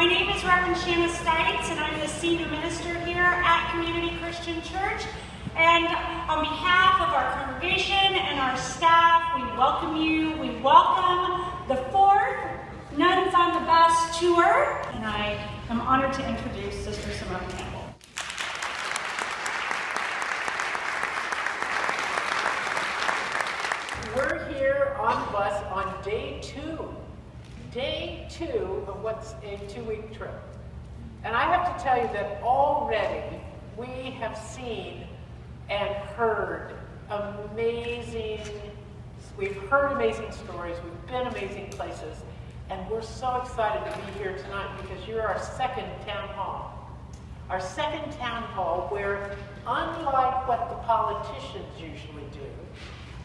My name is Reverend Shanna Stites, and I'm the senior minister here at Community Christian Church. And on behalf of our congregation and our staff, we welcome you. We welcome the fourth Nuns on the Bus tour. And I am honored to introduce Sister Simone Campbell. We're here on the bus on day two of what's a 2-week trip. And I have to tell you that already we have seen and heard we've heard amazing stories, we've been amazing places, and we're so excited to be here tonight because you're our second town hall. Our second town hall where, unlike what the politicians usually do,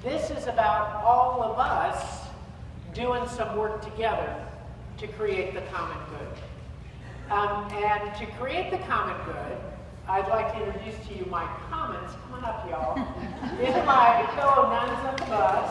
this is about all of us doing some work together to create the common good. And to create the common good, I'd like to introduce to you my commons. Come on up, y'all. These are my fellow nuns on the bus.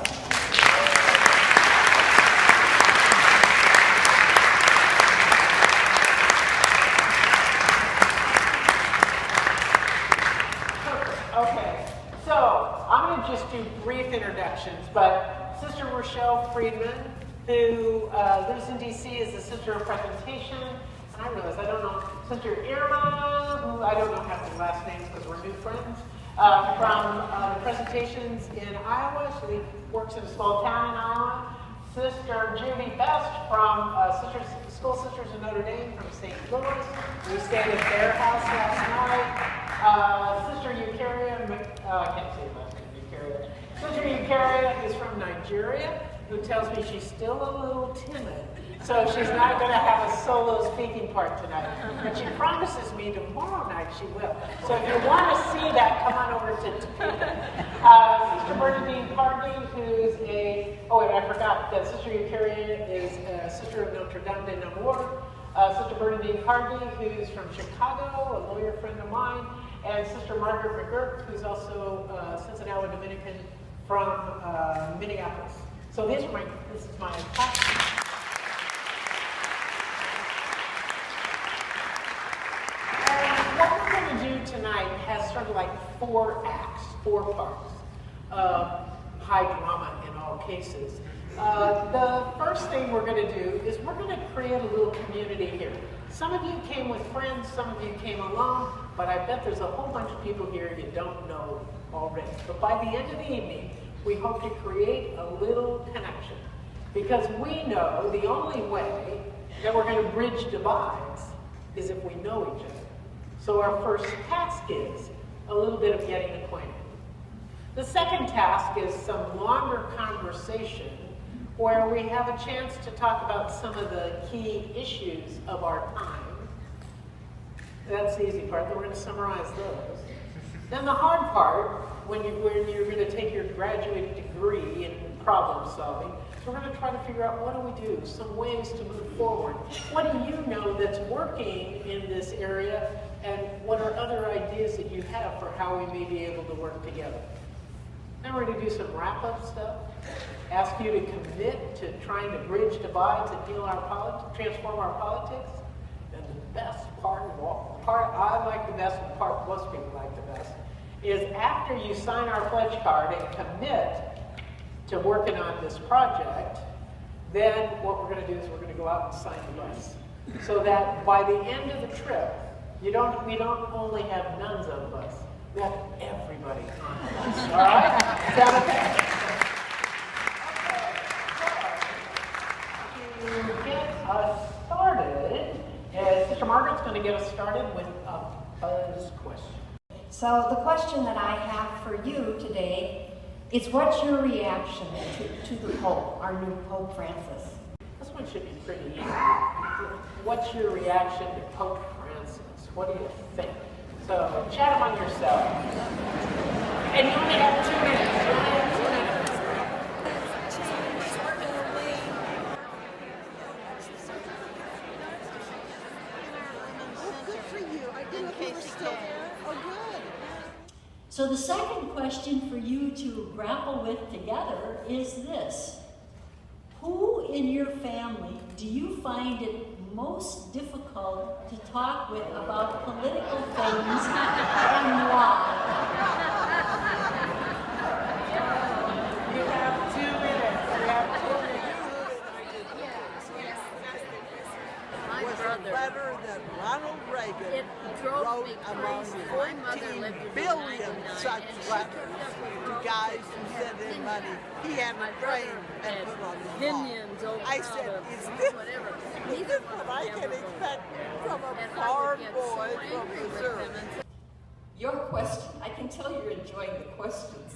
Okay, so I'm going to just do brief introductions, but Sister Rochelle Friedman, who lives in D.C., is the Sister of Presentation. And I realize I don't know Sister Irma, who I don't know half the last names because we're new friends, from the Presentations in Iowa. She works in a small town in Iowa. Sister Judy Best from School Sisters of Notre Dame from St. Louis. We stayed at their house last night. Sister Eucharia, I can't say her last name, Eucharia. Sister Eucharia is from Nigeria, who tells me she's still a little timid, so she's not going to have a solo speaking part tonight. But she promises me tomorrow night she will. So if you want to see that, come on over to Topeka. Sister Bernadine Carney, who's I forgot that Sister Eucharia is a Sister of Notre Dame de Namur. Sister Bernadine Carney, who's from Chicago, a lawyer friend of mine. And Sister Margaret McGurk, who's also Cincinnati Dominican from Minneapolis. So this is my class. And what we're going to do tonight has sort of like 4 acts, 4 parts of high drama in all cases. The first thing we're going to do is we're going to create a little community here. Some of you came with friends, some of you came alone, but I bet there's a whole bunch of people here you don't know already. But by the end of the evening, we hope to create a little connection, because we know the only way that we're going to bridge divides is if we know each other. So our first task is a little bit of getting acquainted. The second task is some longer conversation where we have a chance to talk about some of the key issues of our time. That's the easy part, then we're going to summarize those. Then the hard part, when you're going to take your graduate degree in problem solving, so we're going to try to figure out what do we do, some ways to move forward. What do you know that's working in this area, and what are other ideas that you have for how we may be able to work together? Then we're going to do some wrap-up stuff, ask you to commit to trying to bridge divides and transform our politics. And the best part of all, the part I like the best and the part most people like the best, is after you sign our pledge card and commit to working on this project, then what we're going to do is we're going to go out and sign the bus. So that by the end of the trip, we don't only have nuns on the bus, we have everybody on the bus. All right? Is that okay? To get us started, Sister Margaret's going to get us started with a buzz question. So the question that I have for you today is, what's your reaction to the Pope, our new Pope Francis? This one should be pretty easy. What's your reaction to Pope Francis? What do you think? So chat among yourselves. And you only have 2 minutes. You only have 2 minutes. Good for you. I didn't know if you were still there. Oh, good. So the second question for you to grapple with together is this. Who in your family do you find it most difficult called To Talk With About Political Things and Why. You have 2 minutes. You have 2 minutes. Was a letter that Ronald Reagan wrote among 14 billion such letters to guys who sent in money he had framed and put on his wall. I said, is this what I can expect from a farm boy from Missouri? Your question, I can tell you're enjoying the questions.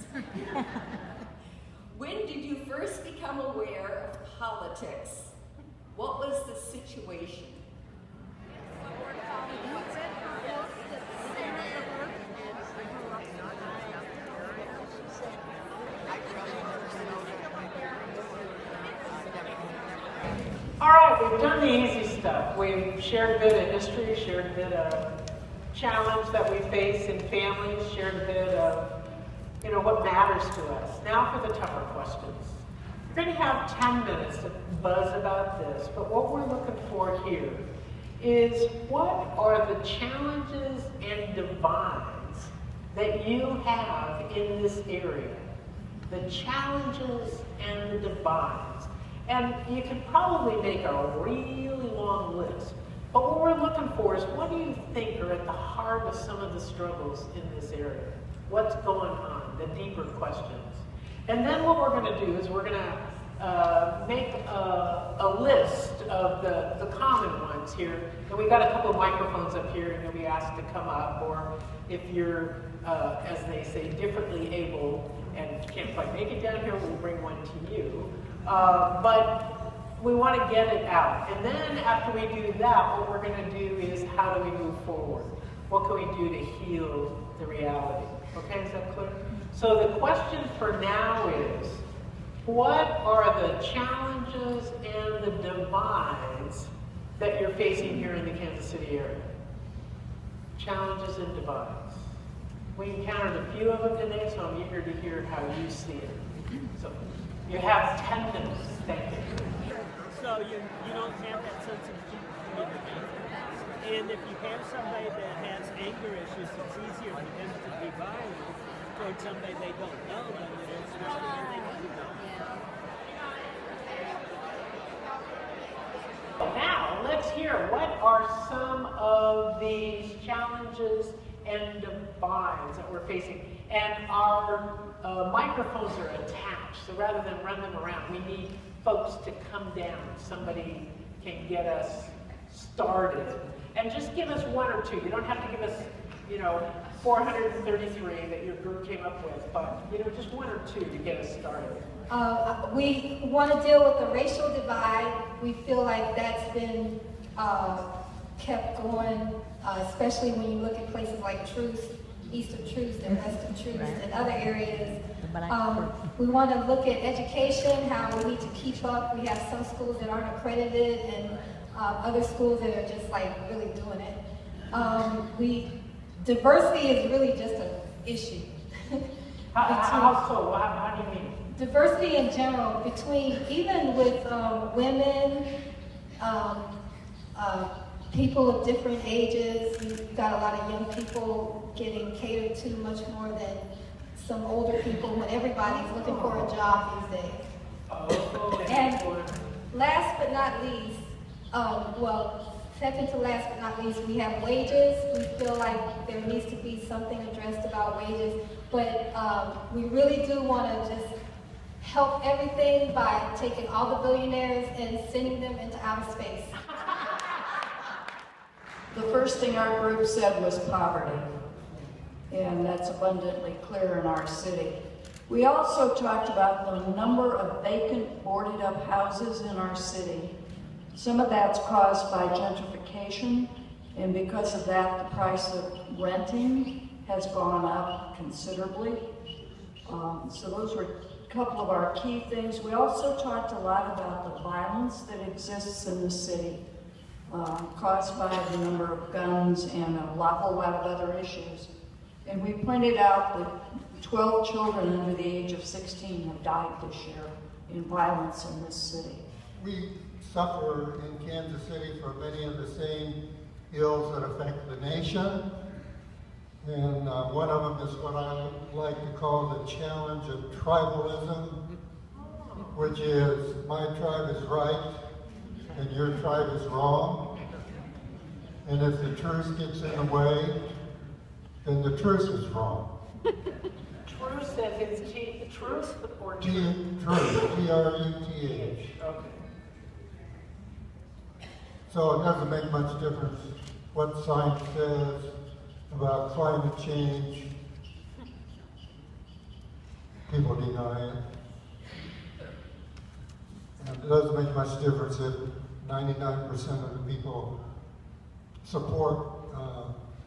When did you first become aware of politics? What was the situation? All right, we've done the easy stuff. We've shared a bit of history, shared a bit of challenge that we face in families, shared a bit of, what matters to us. Now for the tougher questions. We're going to have 10 minutes to buzz about this, but what we're looking for here is what are the challenges and divides that you have in this area? The challenges and the divides. And you can probably make a really long list. But what we're looking for is what do you think are at the heart of some of the struggles in this area? What's going on? The deeper questions. And then what we're going to do is we're going to make a list of the common ones here. And we've got a couple of microphones up here and you'll be asked to come up. Or if you're, as they say, differently able and can't quite make it down here, we'll bring one to you. But we want to get it out. And then after we do that, what we're going to do is how do we move forward? What can we do to heal the reality? Okay, is that clear? So the question for now is, what are the challenges and the divides that you're facing here in the Kansas City area? Challenges and divides. We encountered a few of them today, so I'm eager to hear how you see it. So you have 10 minutes. Thank you. So you don't have that sense of community. And if you have somebody that has anger issues, it's easier for them to be violent towards somebody they don't know than it is for somebody they do know. Now, let's hear what are some of these challenges and divides that we're facing. And our microphones are attached, so rather than run them around, we need folks to come down. Somebody can get us started. And just give us one or two. You don't have to give us, 433 that your group came up with, but, just one or two to get us started. We want to deal with the racial divide. We feel like that's been kept going, especially when you look at places like Truth, east of Truth and west of Truth and other areas. We want to look at education, how we need to keep up. We have some schools that aren't accredited and other schools that are just like really doing it. Diversity is really just an issue. How do you mean? Diversity in general, even with women, people of different ages. We've got a lot of young people getting catered to much more than some older people when everybody's looking for a job these days. And last but not least, second to last but not least, we have wages. We feel like there needs to be something addressed about wages, but we really do want to just help everything by taking all the billionaires and sending them into outer space. The first thing our group said was poverty, and that's abundantly clear in our city. We also talked about the number of vacant, boarded up houses in our city. Some of that's caused by gentrification, and because of that, the price of renting has gone up considerably. So those were a couple of our key things. We also talked a lot about the violence that exists in the city, caused by the number of guns and a whole lot of other issues. And we pointed out that 12 children under the age of 16 have died this year in violence in this city. We suffer in Kansas City from many of the same ills that affect the nation. And one of them is what I like to call the challenge of tribalism, which is my tribe is right and your tribe is wrong. And if the truth gets in the way, then the truth is wrong. Truth says it's truth or Truth, T-R-U-T-H. Okay. So it doesn't make much difference what science says about climate change. People deny it. And it doesn't make much difference if 99% of the people support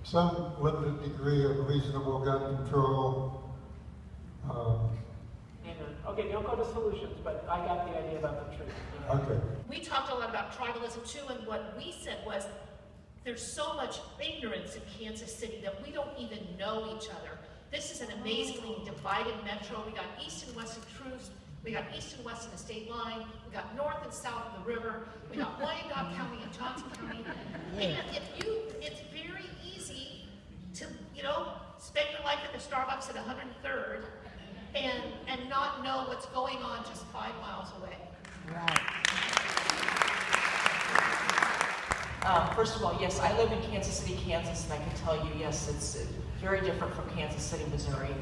some limited degree of reasonable gun control. Okay, don't go to solutions, but I got the idea about the truth. Okay. We talked a lot about tribalism too, and what we said was there's so much ignorance in Kansas City that we don't even know each other. This is an amazingly divided metro. We got east and west of Truth. We got east and west of the state line. We got north and south of the river. We got Wyandotte County and Johnson County. And it's very easy to, spend your life at the Starbucks at 103rd and not know what's going on just 5 miles away. First of all, yes, I live in Kansas City, Kansas, and I can tell you, yes, it's very different from Kansas City, Missouri.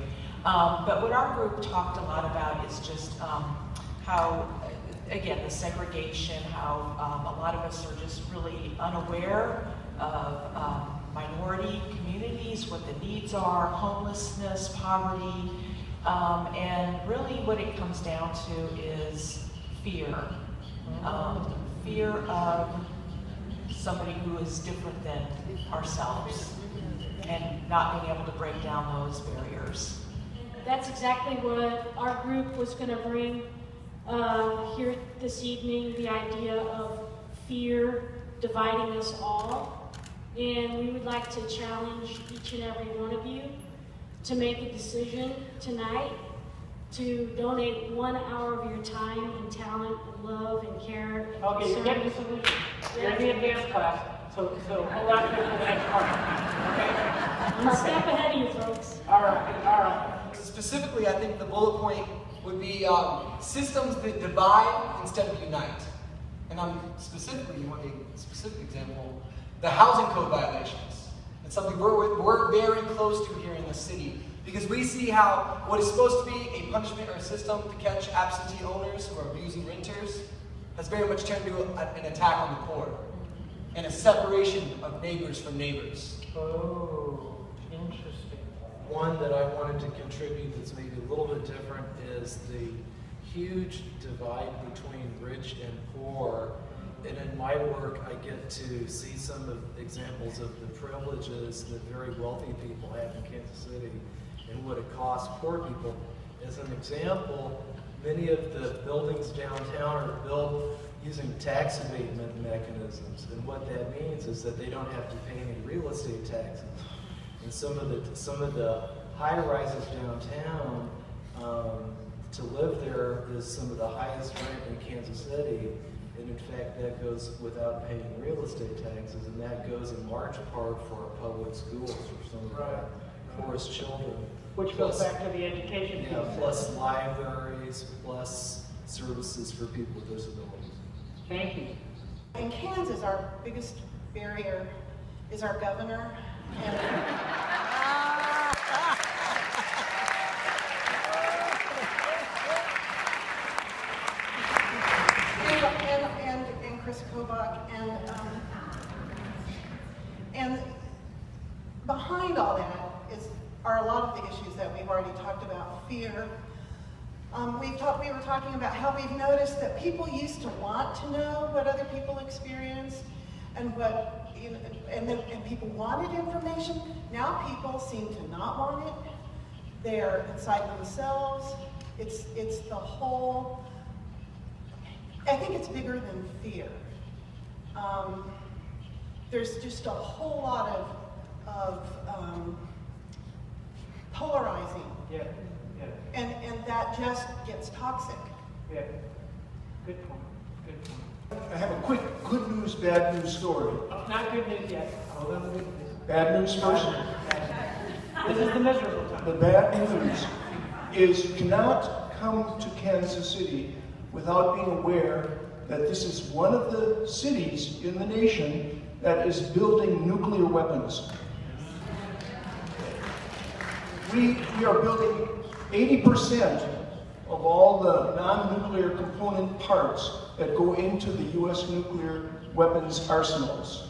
But what our group talked a lot about is just how, again, the segregation, how a lot of us are just really unaware of minority communities, what the needs are, homelessness, poverty, and really what it comes down to is fear. Fear of somebody who is different than ourselves and not being able to break down those barriers. That's exactly what our group was going to bring here this evening, the idea of fear dividing us all. And we would like to challenge each and every one of you to make a decision tonight to donate 1 hour of your time and talent and love and care. And okay, you're getting the solution. You're in the advanced class, so hold on for the next part. Okay? One step ahead of you, folks. All right. Specifically, I think the bullet point would be systems that divide instead of unite. And I'm specifically, you want a specific example, the housing code violations. It's something we're very close to here in the city. Because we see how what is supposed to be a punishment or a system to catch absentee owners who are abusing renters has very much turned into an attack on the poor and a separation of neighbors from neighbors. Oh, interesting. One that I wanted to contribute that's maybe a little bit different is the huge divide between rich and poor. And in my work, I get to see some of examples of the privileges that very wealthy people have in Kansas City and what it costs poor people. As an example, many of the buildings downtown are built using tax abatement mechanisms. And what that means is that they don't have to pay any real estate taxes. And some of the high rises downtown, to live there is some of the highest rent in Kansas City. And in fact, that goes without paying real estate taxes, and that goes in large part for our public schools for some of our poorest children. Which goes back to the education piece. Plus libraries, plus services for people with disabilities. Thank you. In Kansas, our biggest barrier is our governor. And Chris Kobach, and behind all that are a lot of the issues that we've already talked about. Fear. We were talking about how we've noticed that people used to want to know what other people experienced and and people wanted information. Now people seem to not want it. They're inside themselves. It's the whole. I think it's bigger than fear. There's just a whole lot of polarizing. Yeah. And that just gets toxic. Yeah. Good point. I have a quick good news, bad news story. Oh, not good news yet. Hold on, good news. Bad news first. This is the miserable time. The bad news is you cannot come to Kansas City without being aware that this is one of the cities in the nation that is building nuclear weapons. We are building 80% of all the non-nuclear component parts that go into the U.S. nuclear weapons arsenals.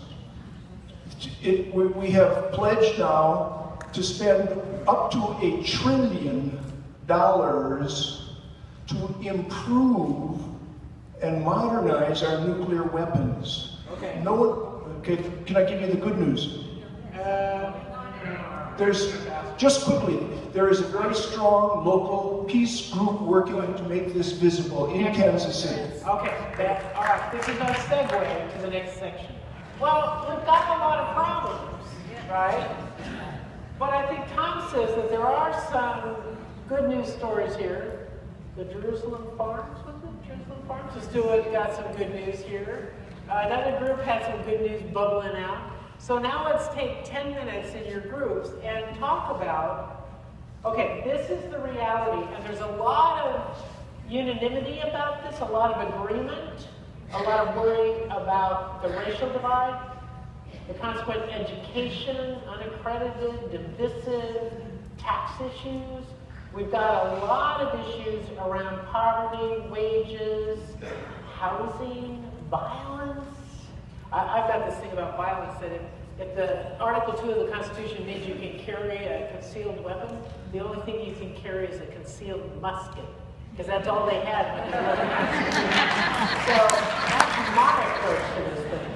We have pledged now to spend up to $1 trillion to improve and modernize our nuclear weapons. Okay. No one, okay, can I give you the good news? Just quickly, there is a very strong local peace group working to make this visible in Kansas City. Okay, all right, this is our segue to the next section. Well, we've got a lot of problems, right? But I think Tom says that there are some good news stories here. The Jerusalem Farms, was it? Jerusalem Farms is got some good news here. Another group had some good news bubbling out. So now let's take 10 minutes in your groups and talk about, okay, this is the reality, and there's a lot of unanimity about this, a lot of agreement, a lot of worry about the racial divide, the consequent education, unaccredited, divisive, tax issues. We've got a lot of issues around poverty, wages, housing, violence. I've got this thing about violence that if the Article 2 of the Constitution means you can carry a concealed weapon, the only thing you can carry is a concealed musket, because that's all they had when they wrote the Constitution. So that's my approach to this thing.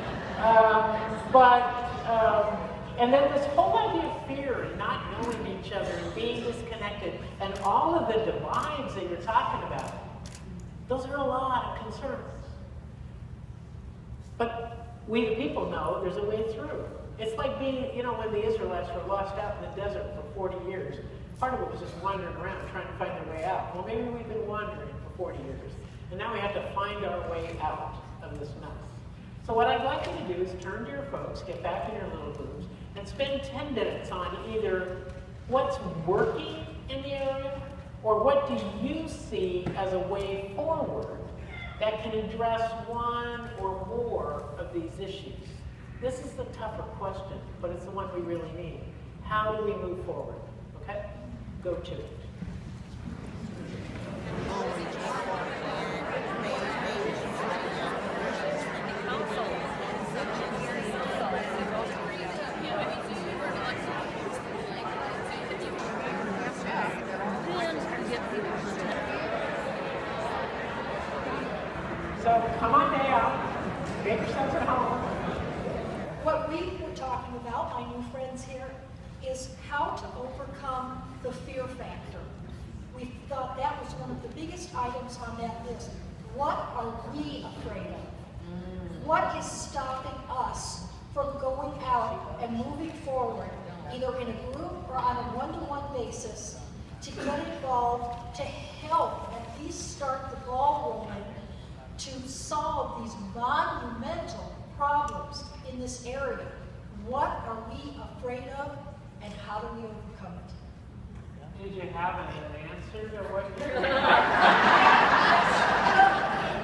And then this whole idea of fear and not knowing each other and being disconnected and all of the divides that you're talking about, those are a lot of concerns. But we the people know there's a way through. It's like being, when the Israelites were lost out in the desert for 40 years. Part of it was just wandering around trying to find their way out. Well, maybe we've been wandering for 40 years, and now we have to find our way out of this mess. So what I'd like you to do is turn to your folks, get back in your little groups, and spend 10 minutes on either what's working in the area, or what do you see as a way forward that can address one or more of these issues. This is the tougher question, but it's the one we really need. How do we move forward? Okay? Go to it. So come on down, make yourselves at home. What we were talking about, my new friends here, is how to overcome the fear factor. We thought that was one of the biggest items on that list. What are we afraid of? What is stopping us from going out and moving forward, either in a group or on a one-to-one basis, to get involved, to help at least start the ball rolling, to solve these monumental problems in this area? What are we afraid of, and how do we overcome it? Did you have an answer to what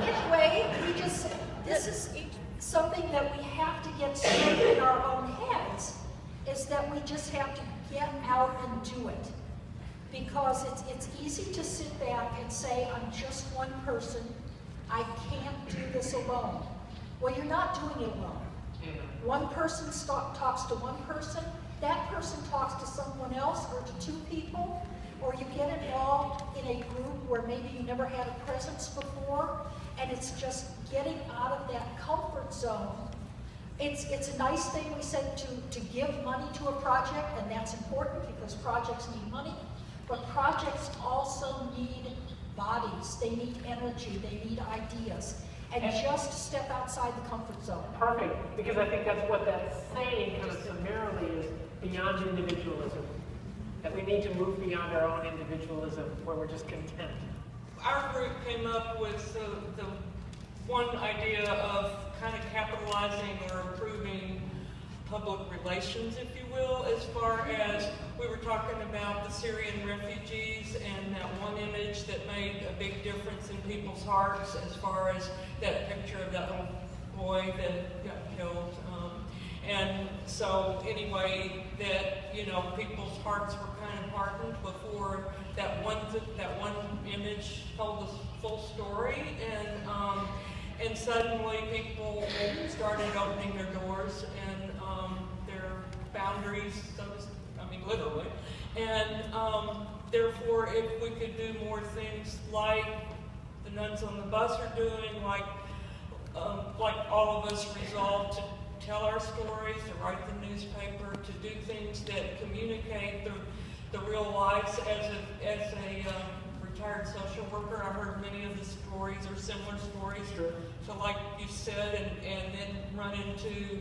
Anyway, this is something that we have to get straight in our own heads, is that we just have to get out and do it. Because it's easy to sit back and say, I'm just one person, I can't do this alone. Well, you're not doing it alone. One person talks to one person, that person talks to someone else or to two people, or you get involved in a group where maybe you never had a presence before, and it's just getting out of that comfort zone. It's a nice thing, we said, to give money to a project, and that's important because projects need money, but projects also need bodies, they need energy, they need ideas, and just step outside the comfort zone. Perfect, because I think that's what that's saying kind of summarily is beyond individualism. That we need to move beyond our own individualism where we're just content. Our group came up with one idea of kind of capitalizing or improving public relations, if you will, as far as we were talking about the Syrian refugees and that one image that made a big difference in people's hearts, as far as that picture of that little boy that got killed. And so anyway, that, you know, people's hearts were kind of hardened before that one image told the full story, and suddenly people started opening their doors and their boundaries, literally. And therefore, if we could do more things like the Nuns on the Bus are doing, like all of us resolved to tell our stories, to write the newspaper, to do things that communicate the real lives. As a retired social worker, I heard many of the stories or similar stories to like you said, and then run into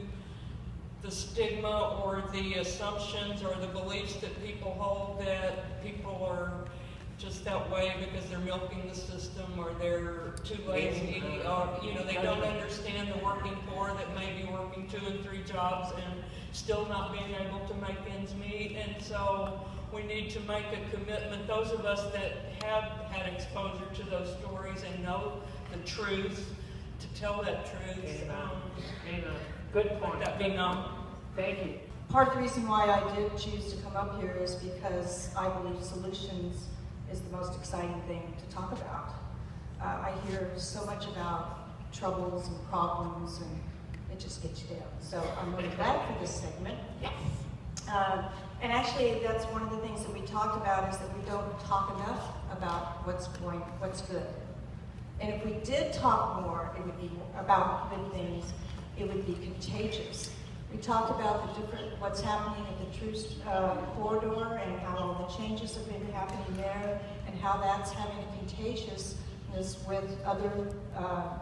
the stigma or the assumptions or the beliefs that people hold that people are just that way because they're milking the system or they're too lazy, you know, they don't understand the working poor that may be working 2 and 3 jobs and still not being able to make ends meet. And so we need to make a commitment, those of us that have had exposure to those stories and know the truth, to tell that truth. Good point. Let that be known. Thank you. Part of the reason why I did choose to come up here is because I believe solutions is the most exciting thing to talk about. I hear so much about troubles and problems, and it just gets you down. So I'm really glad for this segment. Yes. And actually, that's one of the things that we talked about, is that we don't talk enough about what's good. And if we did talk more, it would be about good things. It would be contagious. We talked about what's happening at the Truce corridor and how all the changes have been happening there and how that's having a contagiousness with other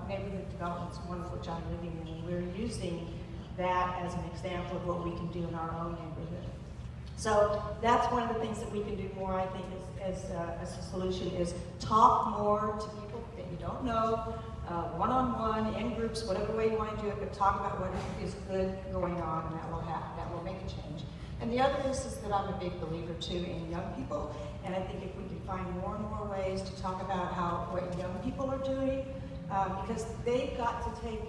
neighborhood developments, one of which I'm living in. And we're using that as an example of what we can do in our own neighborhood. So that's one of the things that we can do more, I think, as a solution, is talk more to people that you don't know, one-on-one, in groups, whatever way you want to do it, but talk about what is good going on, and that will happen, that will make a change. And the other is that I'm a big believer too in young people, and I think if we can find more and more ways to talk about what young people are doing, because they've got to take,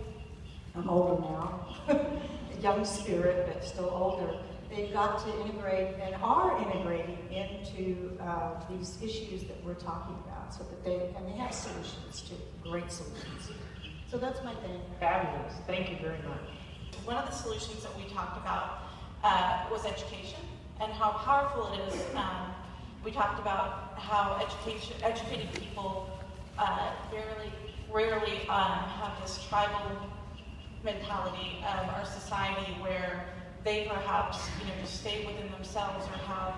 I'm older now, a young spirit, but still older, they've got to integrate and are integrating into these issues that we're talking about, so that they have solutions too, great solutions. So that's my thing. Fabulous. Thank you very much. One of the solutions that we talked about was education and how powerful it is. We talked about how educated people rarely have this tribal mentality of our society where they perhaps, just stay within themselves or have,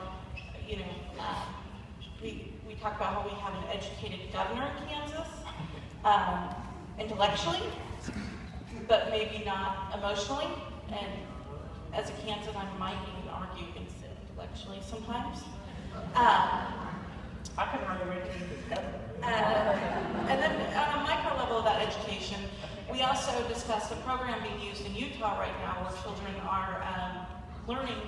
we talked about how we have an educated governor in Kansas, intellectually, but maybe not emotionally. And as a Kansan, I might even argue against it intellectually sometimes. I can hardly wait to meet this governor. And then on a micro level of that education, we also discussed a program being used in Utah right now where children are learning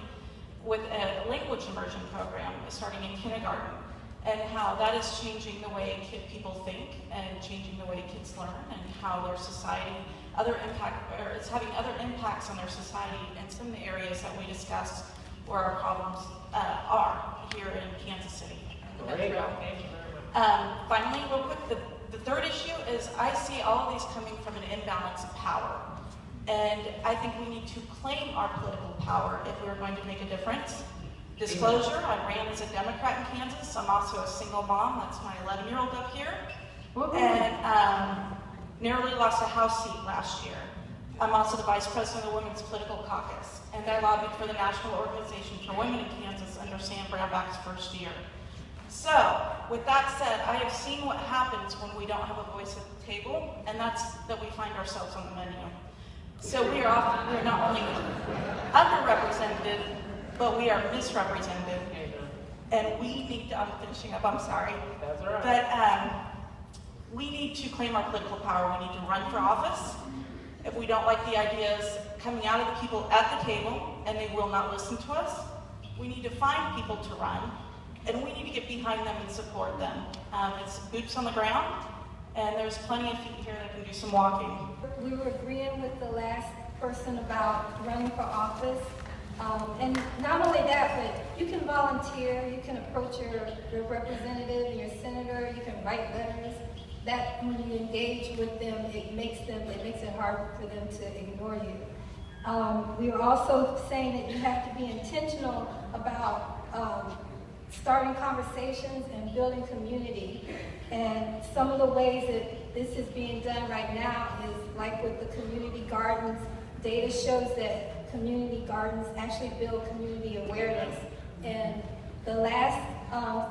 with a language immersion program starting in kindergarten, and how that is changing the way people think and changing the way kids learn, and how their society, it's having other impacts on their society in some of the areas that we discussed where our problems are here in Kansas City. Finally, real quick, the third issue is I see all of these coming from an imbalance of power. And I think we need to claim our political power if we're going to make a difference. Disclosure, I ran as a Democrat in Kansas. I'm also a single mom. That's my 11-year-old up here. And narrowly lost a House seat last year. I'm also the vice president of the Women's Political Caucus. And I lobbied for the National Organization for Women in Kansas under Sam Brownback's first year. So, with that said, I have seen what happens when we don't have a voice at the table, and that's that we find ourselves on the menu. So we're not only underrepresented, but we are misrepresented. And we need to, I'm finishing up, I'm sorry. That's all right. But we need to claim our political power. We need to run for office. If we don't like the ideas coming out of the people at the table and they will not listen to us, we need to find people to run, and we need to get behind them and support them. It's boots on the ground, and there's plenty of feet here that can do some walking. We were agreeing with the last person about running for office. And not only that, but you can volunteer, you can approach your representative, your senator, you can write letters. That when you engage with them, it makes it hard for them to ignore you. We were also saying that you have to be intentional about starting conversations and building community. And some of the ways that this is being done right now is like with the community gardens. Data shows that community gardens actually build community awareness. And the last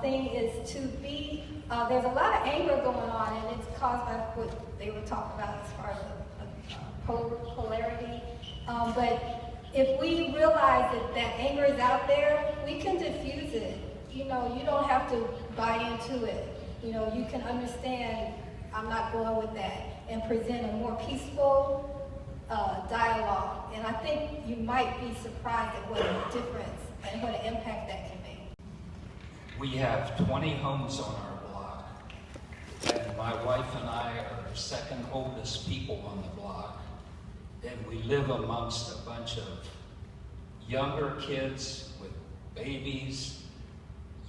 thing is to be, there's a lot of anger going on, and it's caused by what they were talking about as far as polarity. But if we realize that anger is out there, we can diffuse it. You know, you don't have to buy into it. You know, you can understand, I'm not going with that, and present a more peaceful dialogue. And I think you might be surprised at what a difference and what an impact that can make. We have 20 homes on our block, and my wife and I are the second oldest people on the block, and we live amongst a bunch of younger kids with babies,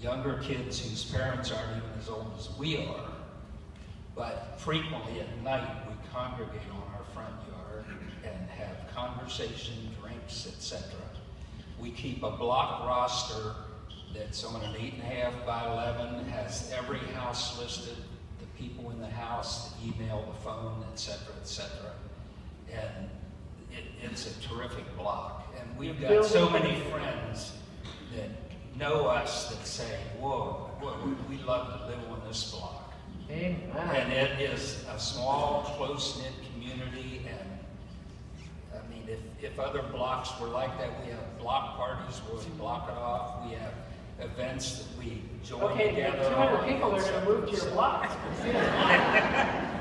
younger kids whose parents aren't even as old as we are, but frequently at night we congregate on our front yard and have conversation, drinks, etc. We keep a block roster that's on an 8.5 by 11, has every house listed, the people in the house, the email, the phone, etc., etc. And it's a terrific block. And we've got so many friends that know us that say, whoa, we love to live on this block. Amen. And it is a small, close-knit community, and I mean, if other blocks were like that, we have block parties where we block it off, we have events that we join together. 200 people are going to move to your block.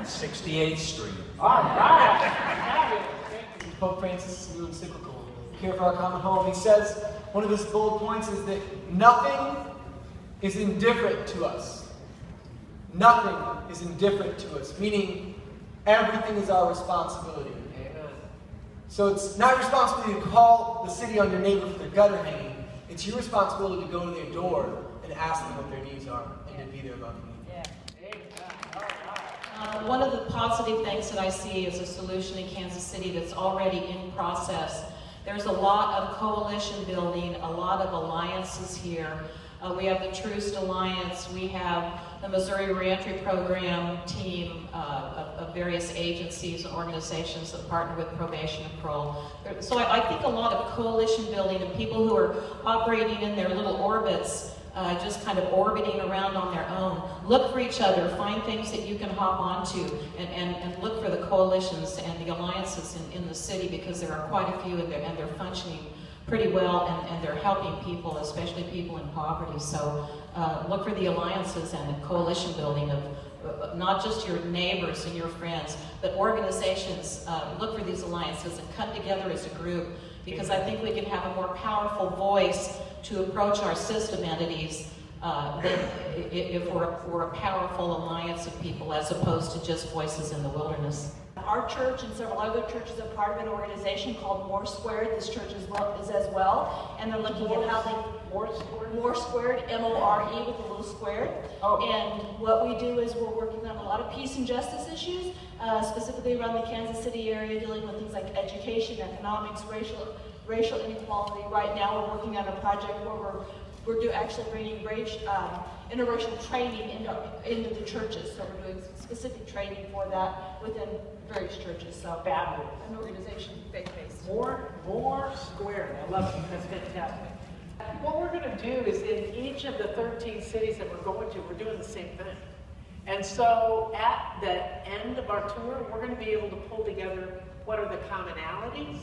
68th Street. All right. Pope Francis' new encyclical, Care for Our Common Home, he says, one of his bullet points is that nothing is indifferent to us. Nothing is indifferent to us, meaning everything is our responsibility. Amen. So it's not your responsibility to call the city on your neighbor for their gutter hanging. It's your responsibility to go to their door and ask them what their needs are and to be there about them. One of the positive things that I see is a solution in Kansas City that's already in process. There's a lot of coalition building, a lot of alliances here. We have the Troost Alliance, we have the Missouri Reentry Program team of various agencies and organizations that partner with probation and parole. So I think a lot of coalition building and people who are operating in their little orbits, just kind of orbiting around on their own. Look for each other, find things that you can hop onto, and look for the coalitions and the alliances in the city, because there are quite a few and they're functioning pretty well, and they're helping people, especially people in poverty. So look for the alliances and the coalition building of not just your neighbors and your friends, but organizations. Look for these alliances and come together as a group, because I think we can have a more powerful voice to approach our system entities if we're a powerful alliance of people as opposed to just voices in the wilderness. Our church and several other churches are part of an organization called More Squared. This church is as well, and they're looking at how they More Squared, M-O-R-E with a little squared. Oh. And what we do is we're working on a lot of peace and justice issues, specifically around the Kansas City area, dealing with things like education, economics, racial inequality. Right now, we're working on a project where we're actually bringing interracial training into the churches. So we're doing specific training for that within various churches. So fabulous. An organization, faith-based. More squared. I love it. That's fantastic. What we're going to do is in each of the 13 cities that we're going to, we're doing the same thing. And so at the end of our tour, we're going to be able to pull together what are the commonalities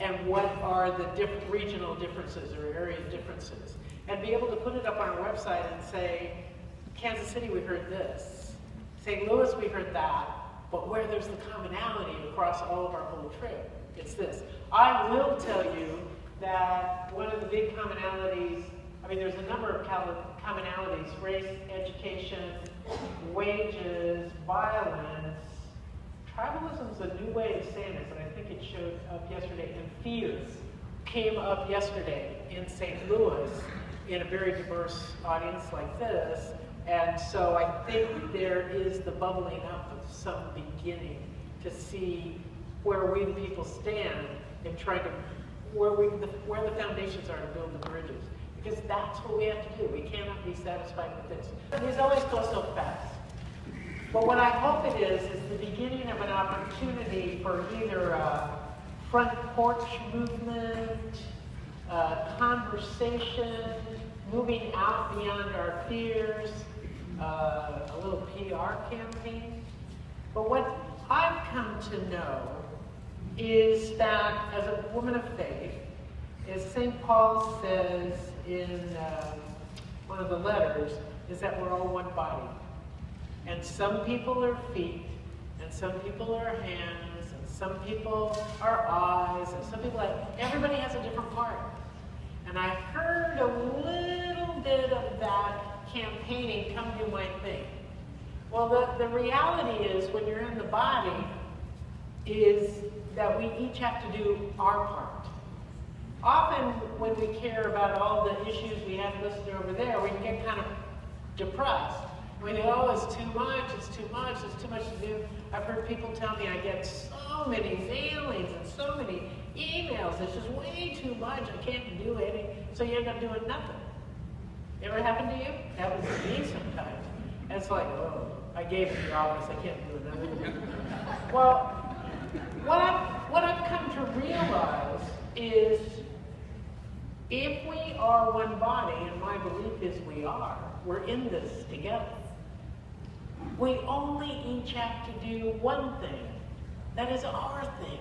and what are the different regional differences or area differences, and be able to put it up on our website and say, Kansas City, we heard this. St. Louis, we heard that, but where there's the commonality across all of our whole trip, it's this. I will tell you that one of the big commonalities, I mean, there's a number of commonalities: race, education, wages, violence. Tribalism is a new way of saying this, and I think it showed up yesterday. And fears came up yesterday in St. Louis in a very diverse audience like this. And so I think there is the bubbling up of some beginning to see where we the people stand and try to, where the foundations are to build the bridges. Because that's what we have to do. We cannot be satisfied with this. These always go so fast. But what I hope it is the beginning of an opportunity for either a front porch movement, conversation, moving out beyond our fears, a little PR campaign. But what I've come to know is that as a woman of faith, as St. Paul says in one of the letters, is that we're all one body. And some people are feet, and some people are hands, and some people are eyes, and some people everybody has a different part. And I heard a little bit of that campaigning, come do my thing. Well, the reality is when you're in the body is that we each have to do our part. Often when we care about all the issues we have listed over there, we can get kind of depressed. We think, oh, it's too much, it's too much, it's too much to do. I've heard people tell me I get so many mailings and so many emails, it's just way too much, I can't do anything. So you end up doing nothing. Ever happened to you? Happens to me sometimes. And it's like, oh, I gave it the office, I can't do nothing. Well, what I've come to realize is if we are one body, and my belief is we are, we're in this together. We only each have to do one thing. That is our thing.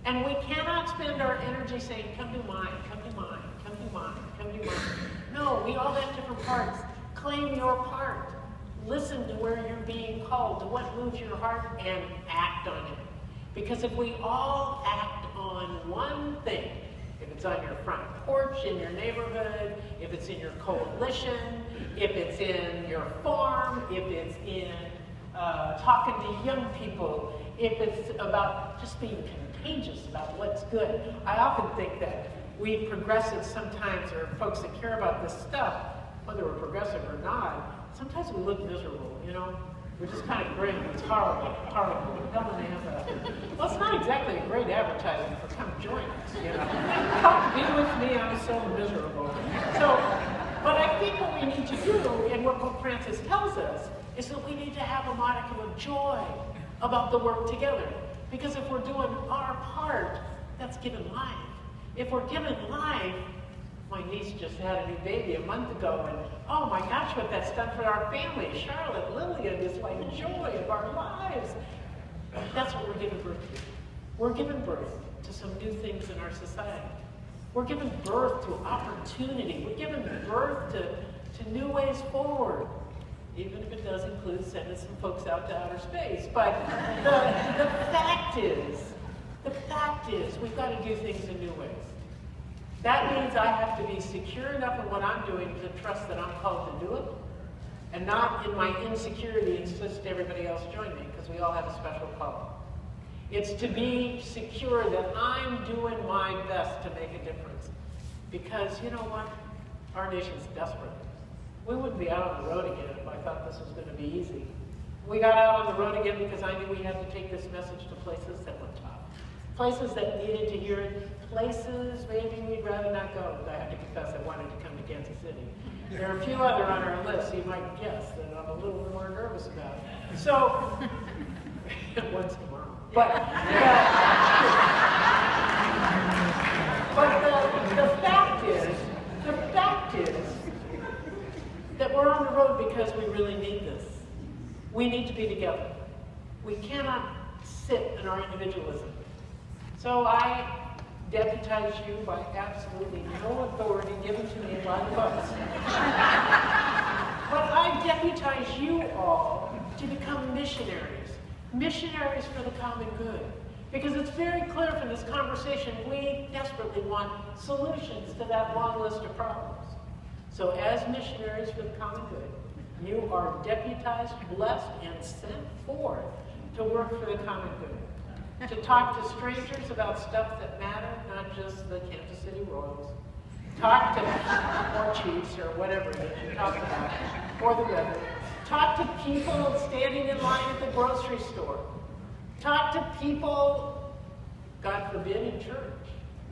And we cannot spend our energy saying, come do mine, come do mine, come do mine, come do mine. No, we all have different parts. Claim your part. Listen to where you're being called, to what moves your heart, and act on it. Because if we all act on one thing, if it's on your front porch, in your neighborhood, if it's in your coalition, if it's in your farm, if it's in talking to young people, if it's about just being contagious about what's good. I often think that we progressives sometimes, or folks that care about this stuff, whether we're progressive or not, sometimes we look miserable, you know? We're just kind of grim. It's horrible, horrible. Well, it's not exactly a great advertising for come join us, you know. Come be with me, I'm so miserable. So, but I think what we need to do, and what Pope Francis tells us, is that we need to have a modicum of joy about the work together. Because if we're doing our part, that's giving life. If we're giving life, my niece just had a new baby a month ago, and oh my gosh, what that's done for our family. Charlotte, Lillian is like the joy of our lives. That's what we're giving birth to. We're giving birth to some new things in our society. We're giving birth to opportunity. We're giving birth to new ways forward, even if it does include sending some folks out to outer space. But the fact is, we've got to do things in new ways. That means I have to be secure enough in what I'm doing to trust that I'm called to do it, and not in my insecurity insist everybody else join me, because we all have a special call. It's to be secure that I'm doing my best to make a difference. Because you know what? Our nation's desperate. We wouldn't be out on the road again if I thought this was going to be easy. We got out on the road again because I knew we had to take this message to places that were tough. Places that needed to hear it. Places maybe we'd rather not go, but I have to confess I wanted to come to Kansas City. There are a few other on our list you might guess that I'm a little more nervous about. So, once tomorrow. But the fact is that we're on the road because we really need this. We need to be together. We cannot sit in our individualism. So I deputize you by absolutely no authority given to me by the books. But I deputize you all to become missionaries. Missionaries for the common good. Because it's very clear from this conversation, we desperately want solutions to that long list of problems. So as missionaries for the common good, you are deputized, blessed, and sent forth to work for the common good. To talk to strangers about stuff that matter, not just the Kansas City Royals. Talk to, or Chiefs, or whatever it is you talk about, or the weather. Talk to people standing in line at the grocery store. Talk to people, God forbid, in church,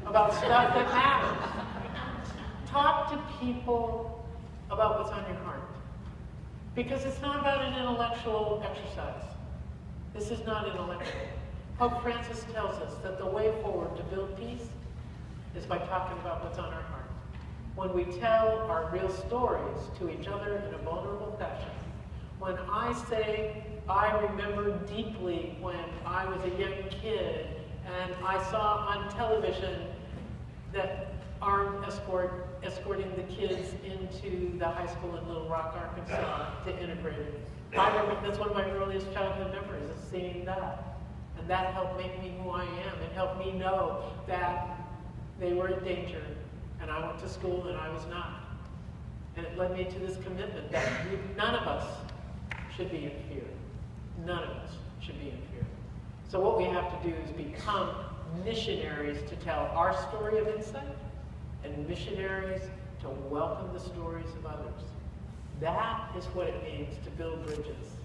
about stuff that matters. Talk to people about what's on your heart. Because it's not about an intellectual exercise. This is not intellectual. Pope Francis tells us that the way forward to build peace is by talking about what's on our heart. When we tell our real stories to each other in a vulnerable fashion. When I say, I remember deeply when I was a young kid and I saw on television that armed escorting the kids into the high school in Little Rock, Arkansas to integrate it. That's one of my earliest childhood memories, is seeing that. And that helped make me who I am. It helped me know that they were in danger and I went to school and I was not. And it led me to this commitment that none of us should be in fear. None of us should be in fear. So what we have to do is become missionaries to tell our story of insight and missionaries to welcome the stories of others. That is what it means to build bridges.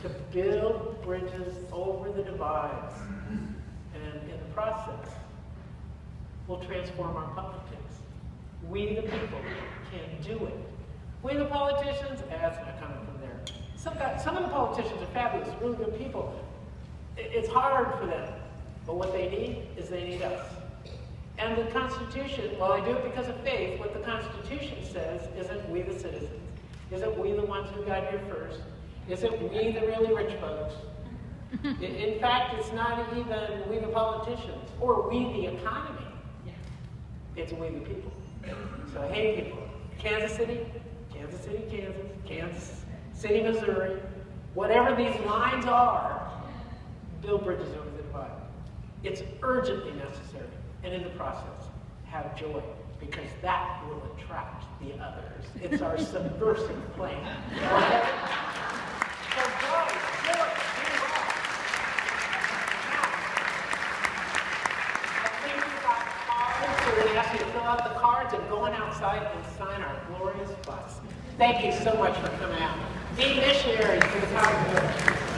To build bridges over the divides. And in the process, we'll transform our politics. We the people can do it. We the politicians, that's not coming from there. Some of the politicians are fabulous, really good people. It's hard for them, but what they need is they need us. And the Constitution, well, I do it because of faith, what the Constitution says isn't we the citizens, isn't we the ones who got here first, isn't we the really rich folks. In fact, it's not even we the politicians or we the economy. It's we the people. So hey people, Kansas City, Kansas, Kansas City, Missouri, whatever these lines are, build bridges over the divide. It's urgently necessary, and in the process, have joy, because that will attract the others. It's our subversive plan. Okay? So go, do it, do well. I think we got cards, so we're going to ask you to fill out the cards and go on outside and sign our glorious bus. Thank you so much for coming out. Be missionaries for the common good.